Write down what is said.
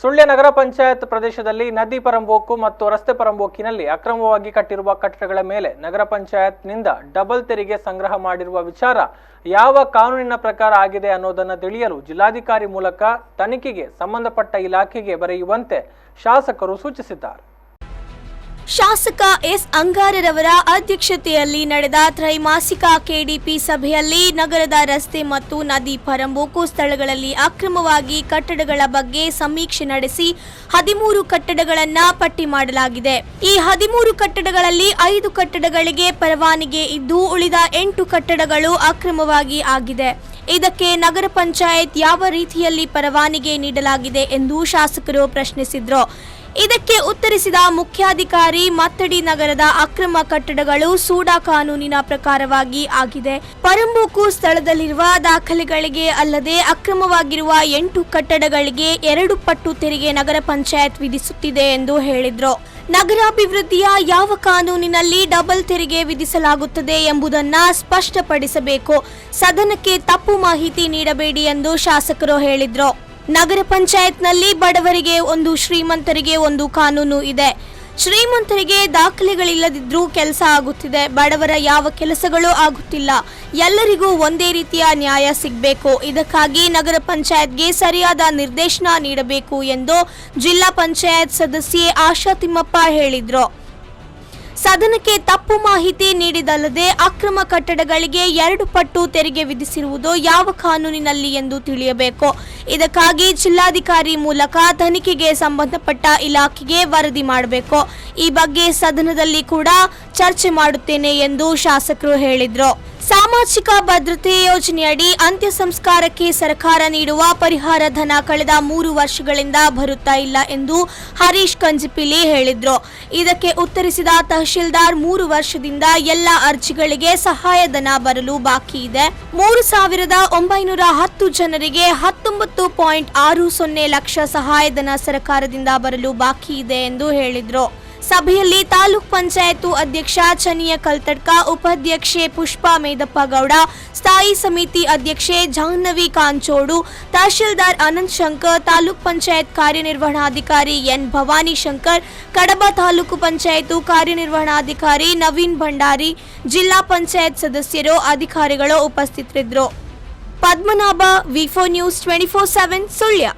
ಸುಳ್ಯ ನಗರ ಪಂಚಾಯತ್ ಪ್ರದೇಶದಲ್ಲಿ ನದಿ ಪರಂಬೋಕು ಮತ್ತು ರಸ್ತೆ ಪರಂಬೋಕಿನಲ್ಲಿ ಅಕ್ರಮವಾಗಿ ಕಟ್ಟಿರುವ ಕಟ್ಟಡಗಳ ಮೇಲೆ ನಗರ ಪಂಚಾಯತ್ನಿಂದ ಡಬಲ್ ತೆರಿಗೆ ಸಂಗ್ರಹ ಮಾಡಿರುವ ವಿಚಾರ ಯಾವ ಕಾನೂನಿನ ಪ್ರಕಾರ ಆಗಿದೆ ಅನ್ನೋದನ್ನು ತಿಳಿಯಲು ಜಿಲ್ಲಾಧಿಕಾರಿ ಮೂಲಕ ತನಿಖೆಗೆ ಸಂಬಂಧಪಟ್ಟ ಇಲಾಖೆಗೆ ಬರೆಯುವಂತೆ ಶಾಸಕರು ಸೂಚಿಸಿದ್ದಾರೆ. ಶಾಸಕ ಎಸ್ ಅಂಗಾರರವರ ಅಧ್ಯಕ್ಷತೆಯಲ್ಲಿ ನಡೆದ ತ್ರೈಮಾಸಿಕ ಕೆಡಿಪಿ ಸಭೆಯಲ್ಲಿ ನಗರದ ರಸ್ತೆ ಮತ್ತು ನದಿ ಪರಂಬೋಕು ಸ್ಥಳಗಳಲ್ಲಿ ಅಕ್ರಮವಾಗಿ ಕಟ್ಟಡಗಳ ಬಗ್ಗೆ ಸಮೀಕ್ಷೆ ನಡೆಸಿ 13 ಕಟ್ಟಡಗಳನ್ನು ಪಟ್ಟಿ ಮಾಡಲಾಗಿದೆ. ಈ 13 ಕಟ್ಟಡಗಳಲ್ಲಿ 5 ಕಟ್ಟಡಗಳಿಗೆ ಪರವಾನಗಿ ಇದ್ದು ಉಳಿದ 8 ಕಟ್ಟಡಗಳು ಅಕ್ರಮವಾಗಿ ಆಗಿದೆ. ಇದಕ್ಕೆ ನಗರ ಪಂಚಾಯತ್ ಯಾವ ರೀತಿಯಲ್ಲಿ ಪರವಾನಗಿ ನೀಡಲಾಗಿದೆ ಎಂದು ಶಾಸಕರು ಪ್ರಶ್ನಿಸಿದರು. ಇದಕ್ಕೆ ಉತ್ತರಿಸಿದ ಮುಖ್ಯಾಧಿಕಾರಿ ಮತ್ತಡಿ ನಗರದ ಅಕ್ರಮ ಕಟ್ಟಡಗಳು ಸೂಡಾ ಕಾನೂನಿನ ಪ್ರಕಾರವಾಗಿ ಆಗಿದೆ. ಪರಂಬೋಕು ಸ್ಥಳದಲ್ಲಿರುವ ದಾಖಲೆಗಳಿಗೆ ಅಲ್ಲದೆ ಅಕ್ರಮವಾಗಿರುವ 8 ಕಟ್ಟಡಗಳಿಗೆ 2 ಪಟ್ಟು ತೆರಿಗೆ ನಗರ ಪಂಚಾಯತ್ ವಿಧಿಸುತ್ತಿದೆ ಎಂದು ಹೇಳಿದರು. ನಗರಾಭಿವೃದ್ಧಿಯ ಯಾವ ಕಾನೂನಿನಲ್ಲಿ ಡಬಲ್ ತೆರಿಗೆ ವಿಧಿಸಲಾಗುತ್ತದೆ ಎಂಬುದನ್ನು ಸ್ಪಷ್ಟಪಡಿಸಬೇಕು. ಸದನಕ್ಕೆ ತಪ್ಪು ಮಾಹಿತಿ ನೀಡಬೇಡಿ ಎಂದು ಶಾಸಕರು ಹೇಳಿದರು. ನಗರ ಪಂಚಾಯತ್ನಲ್ಲಿ ಬಡವರಿಗೆ ಒಂದು, ಶ್ರೀಮಂತರಿಗೆ ಒಂದು ಕಾನೂನು ಇದೆ. ಶ್ರೀಮಂತರಿಗೆ ದಾಖಲೆಗಳಿಲ್ಲದಿದ್ರೂ ಕೆಲಸ ಆಗುತ್ತಿದೆ, ಬಡವರ ಯಾವ ಕೆಲಸಗಳು ಆಗುತ್ತಿಲ್ಲ. ಎಲ್ಲರಿಗೂ ಒಂದೇ ರೀತಿಯ ನ್ಯಾಯ ಸಿಗಬೇಕು. ಇದಕ್ಕಾಗಿ ನಗರ ಪಂಚಾಯತ್ಗೆ ಸರಿಯಾದ ನಿರ್ದೇಶನ ನೀಡಬೇಕು ಎಂದು ಜಿಲ್ಲಾ ಪಂಚಾಯತ್ ಸದಸ್ಯೆ ಆಶಾ ತಿಮ್ಮಪ್ಪ ಹೇಳಿದರು. ಸದನಕ್ಕೆ ತಪ್ಪು ಮಾಹಿತಿ ನೀಡಿದಲ್ಲದೆ ಅಕ್ರಮ ಕಟ್ಟಡಗಳಿಗೆ 2 ಪಟ್ಟು ತೆರಿಗೆ ವಿಧಿಸಿರುವುದು ಯಾವ ಕಾನೂನಿನಲ್ಲಿ ಎಂದು ತಿಳಿಯಬೇಕು. ಇದಕ್ಕಾಗಿ ಜಿಲ್ಲಾಧಿಕಾರಿ ಮೂಲಕ ತನಿಖೆಗೆ ಸಂಬಂಧಪಟ್ಟ ಇಲಾಖೆಗೆ ವರದಿ ಮಾಡಬೇಕು. ಈ ಬಗ್ಗೆ ಸದನದಲ್ಲಿ ಕೂಡ ಚರ್ಚೆ ಮಾಡುತ್ತೇನೆ ಎಂದು ಶಾಸಕರು ಹೇಳಿದರು. ಸಾಮಾಜಿಕ ಭದ್ರತೆ ಯೋಜನೆಯಡಿ ಅಂತ್ಯ ಸಂಸ್ಕಾರಕ್ಕೆ ಸರ್ಕಾರ ನೀಡುವ ಪರಿಹಾರ ಧನ ಕಳೆದ 3 ವರ್ಷಗಳಿಂದ ಬರುತ್ತಾ ಇಲ್ಲ ಎಂದು ಹರೀಶ್ ಕಂಜಿಪಿಲಿ ಹೇಳಿದರು. ಇದಕ್ಕೆ ಉತ್ತರಿಸಿದ ತಹಶೀಲ್ದಾರ್ 3 ವರ್ಷದಿಂದ ಎಲ್ಲ ಅರ್ಜಿಗಳಿಗೆ ಸಹಾಯಧನ ಬರಲು ಬಾಕಿ ಇದೆ. 3,910 ಜನರಿಗೆ 19.60 ಲಕ್ಷ ಸಹಾಯಧನ ಸರ್ಕಾರದಿಂದ ಬರಲು ಬಾಕಿ ಇದೆ ಎಂದು ಹೇಳಿದರು. ಸಭೆಯಲ್ಲಿ ತಾಲೂಕ್ ಪಂಚಾಯತ್ ಅಧ್ಯಕ್ಷ ಚನಿಯ ಕಲ್ತಡ್ಕ, ಉಪಾಧ್ಯಕ್ಷೆ ಪುಷ್ಪಾ ಮೇದಪ್ಪ ಗೌಡ, ಸ್ಥಾಯಿ ಸಮಿತಿ ಅಧ್ಯಕ್ಷೆ ಜಾಹ್ನವಿ ಕಾಂಚೋಡು, ತಹಶೀಲ್ದಾರ್ ಅನಂತ್ ಶಂಕರ್, ತಾಲೂಕ್ ಪಂಚಾಯತ್ ಕಾರ್ಯನಿರ್ವಹಣಾಧಿಕಾರಿ ಎನ್ ಭವಾನಿ ಶಂಕರ್, ಕಡಬ ತಾಲೂಕು ಪಂಚಾಯತ್ ಕಾರ್ಯನಿರ್ವಹಣಾಧಿಕಾರಿ ನವೀನ್ ಭಂಡಾರಿ, ಜಿಲ್ಲಾ ಪಂಚಾಯತ್ ಸದಸ್ಯರು, ಅಧಿಕಾರಿಗಳು ಉಪಸ್ಥಿತರಿದ್ದರು. ಪದ್ಮನಾಭ, ವಿ4 ನ್ಯೂಸ್ 24/7 ಸುಳ್ಯ.